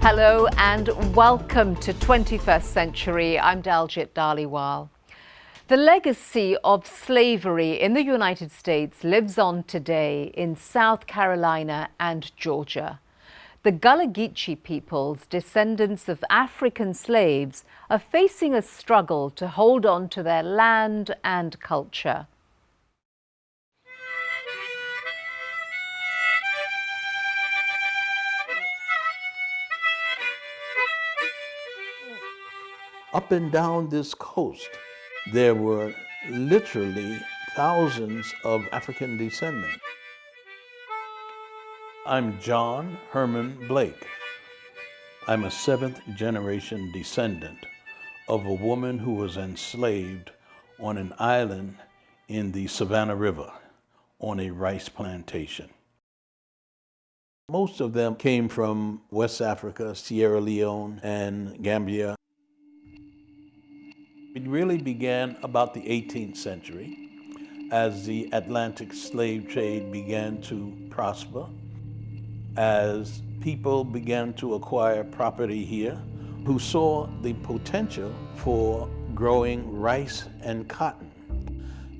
Hello and welcome to 21st Century. I'm Daljit Dhaliwal. The legacy of slavery in the United States lives on today in South Carolina and Georgia. The Gullah Geechee peoples, descendants of African slaves, are facing a struggle to hold on to their land and culture. Up and down this coast, there were literally thousands of African descendants. I'm John Herman Blake. I'm a seventh generation descendant of a woman who was enslaved on an island in the Savannah River on a rice plantation. Most of them came from West Africa, Sierra Leone, and Gambia. It really began about the 18th century as the Atlantic slave trade began to prosper, as people began to acquire property here who saw the potential for growing rice and cotton.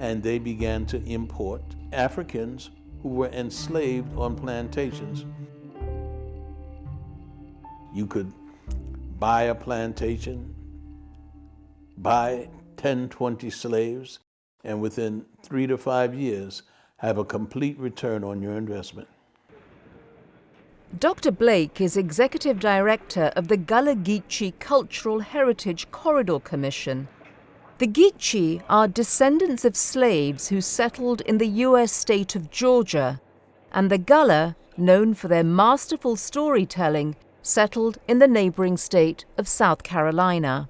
And they began to import Africans who were enslaved on plantations. You could buy a plantation, buy 10, 20 slaves, and within 3 to 5 years, have a complete return on your investment. Dr. Blake is Executive Director of the Gullah Geechee Cultural Heritage Corridor Commission. The Geechee are descendants of slaves who settled in the U.S. state of Georgia, and the Gullah, known for their masterful storytelling, settled in the neighboring state of South Carolina.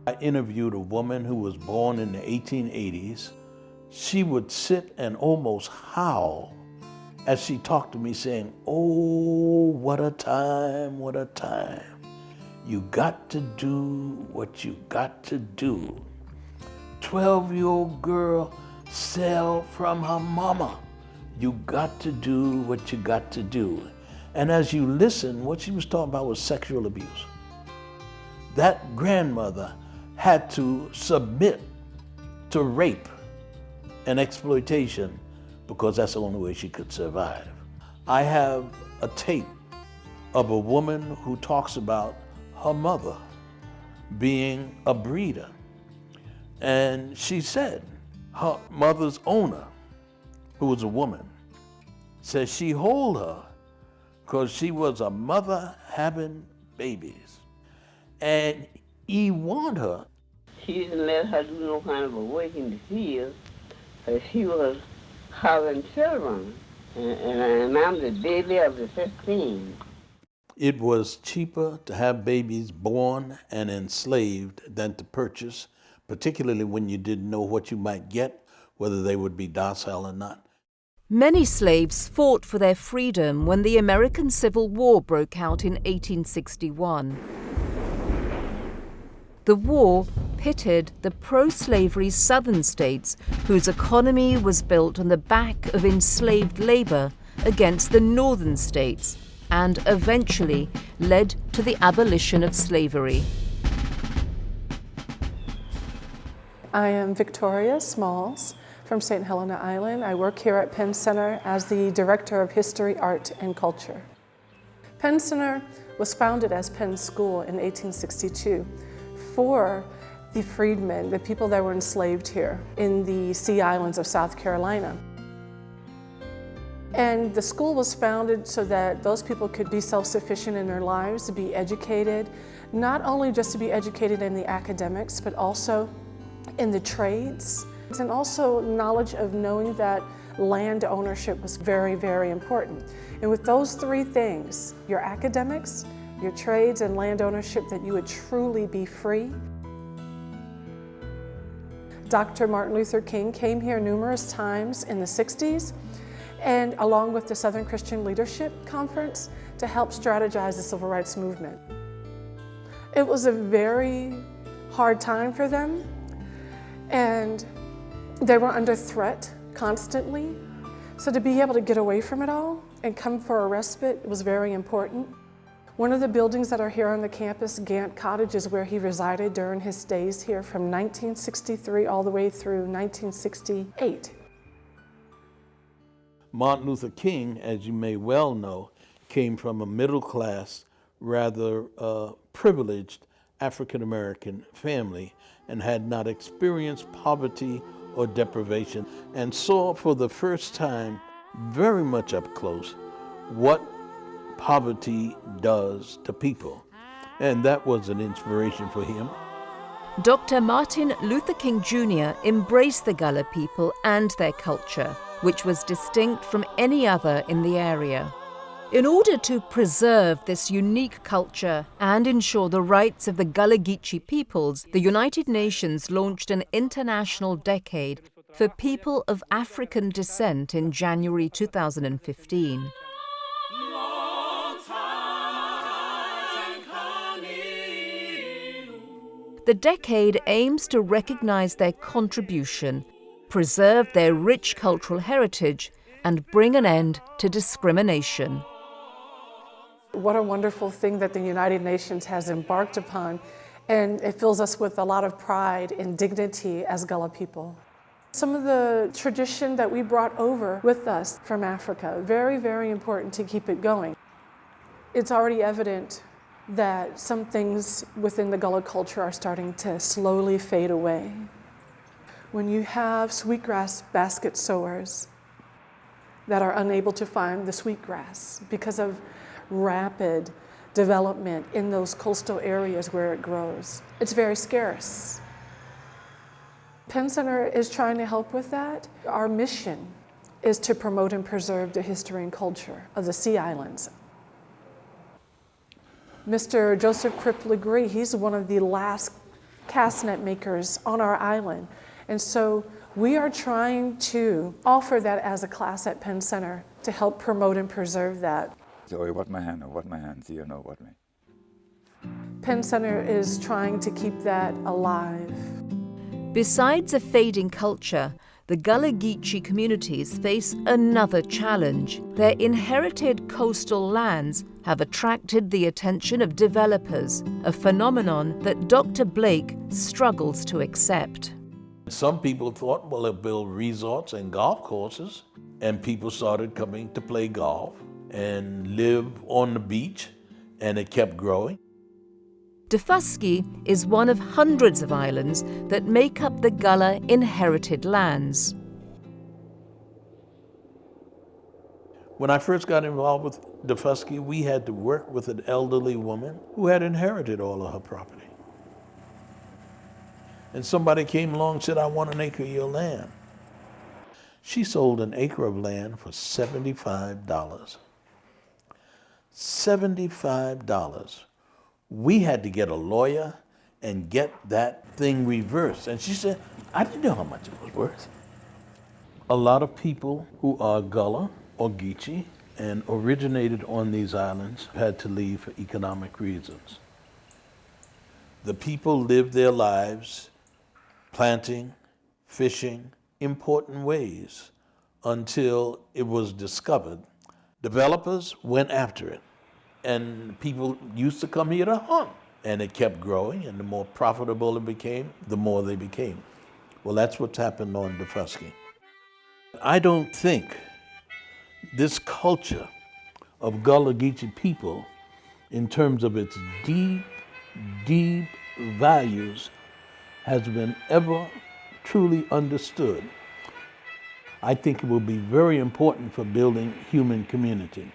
I interviewed a woman who was born in the 1880s. She would sit and almost howl as she talked to me saying, "Oh, what a time, what a time. You got to do what you got to do. 12-year-old girl sell from her mama. You got to do what you got to do." And as you listen, what she was talking about was sexual abuse. That grandmother had to submit to rape and exploitation because that's the only way she could survive. I have a tape of a woman who talks about her mother being a breeder. And she said her mother's owner, who was a woman, said she hold her because she was a mother having babies. And he warned her. She didn't let her do no kind of a work in the field, because she was having children, and I'm the baby of the 15. It was cheaper to have babies born and enslaved than to purchase, particularly when you didn't know what you might get, whether they would be docile or not. Many slaves fought for their freedom when the American Civil War broke out in 1861. The war pitted the pro-slavery southern states, whose economy was built on the back of enslaved labor, against the northern states, and eventually led to the abolition of slavery. I am Victoria Smalls from St. Helena Island. I work here at Penn Center as the Director of History, Art, and Culture. Penn Center was founded as Penn School in 1862 for the freedmen, the people that were enslaved here in the Sea Islands of South Carolina. And the school was founded so that those people could be self-sufficient in their lives, to be educated, not only just to be educated in the academics, but also in the trades, and also knowledge of knowing that land ownership was very, very important. And with those three things, your academics, your trades, and land ownership, that you would truly be free. Dr. Martin Luther King came here numerous times in the 60s, and along with the Southern Christian Leadership Conference, to help strategize the civil rights movement. It was a very hard time for them, and they were under threat constantly. So to be able to get away from it all and come for a respite was very important. One of the buildings that are here on the campus, Gantt Cottages, is where he resided during his stays here from 1963 all the way through 1968. Martin Luther King, as you may well know, came from a middle-class, rather privileged African-American family and had not experienced poverty or deprivation, and saw for the first time very much up close what poverty does to people. And that was an inspiration for him. Dr. Martin Luther King Jr. embraced the Gullah people and their culture, which was distinct from any other in the area. In order to preserve this unique culture and ensure the rights of the Gullah Geechee peoples, the United Nations launched an international decade for people of African descent in January 2015. The decade aims to recognize their contribution, preserve their rich cultural heritage, and bring an end to discrimination. What a wonderful thing that the United Nations has embarked upon, and it fills us with a lot of pride and dignity as Gullah people. Some of the tradition that we brought over with us from Africa, very, very important to keep it going. It's already evident that some things within the Gullah culture are starting to slowly fade away. When you have sweetgrass basket sowers that are unable to find the sweetgrass because of rapid development in those coastal areas where it grows, it's very scarce. Penn Center is trying to help with that. Our mission is to promote and preserve the history and culture of the Sea Islands. Mr. Joseph Cripp Legree, he's one of the last cast net makers on our island. And so we are trying to offer that as a class at Penn Center to help promote and preserve that. So what my hand, see, you know what me. Penn Center is trying to keep that alive. Besides a fading culture, the Gullah Geechee communities face another challenge. Their inherited coastal lands have attracted the attention of developers, a phenomenon that Dr. Blake struggles to accept. Some people thought, well, they'll build resorts and golf courses, and people started coming to play golf and live on the beach, and it kept growing. Daufuskie is one of hundreds of islands that make up the Gullah inherited lands. When I first got involved with Daufuskie, we had to work with an elderly woman who had inherited all of her property. And somebody came along and said, I want an acre of your land. She sold an acre of land for $75. $75. We had to get a lawyer and get that thing reversed. And she said, I didn't know how much it was worth. A lot of people who are Gullah or Geechee and originated on these islands had to leave for economic reasons. The people lived their lives planting, fishing, important ways until it was discovered. Developers went after it, and people used to come here to hunt, and it kept growing, and the more profitable it became, the more they became. Well, that's what's happened on Daufuskie. I don't think this culture of Gullah Geechee people, in terms of its deep, deep values, has been ever truly understood. I think it will be very important for building human community.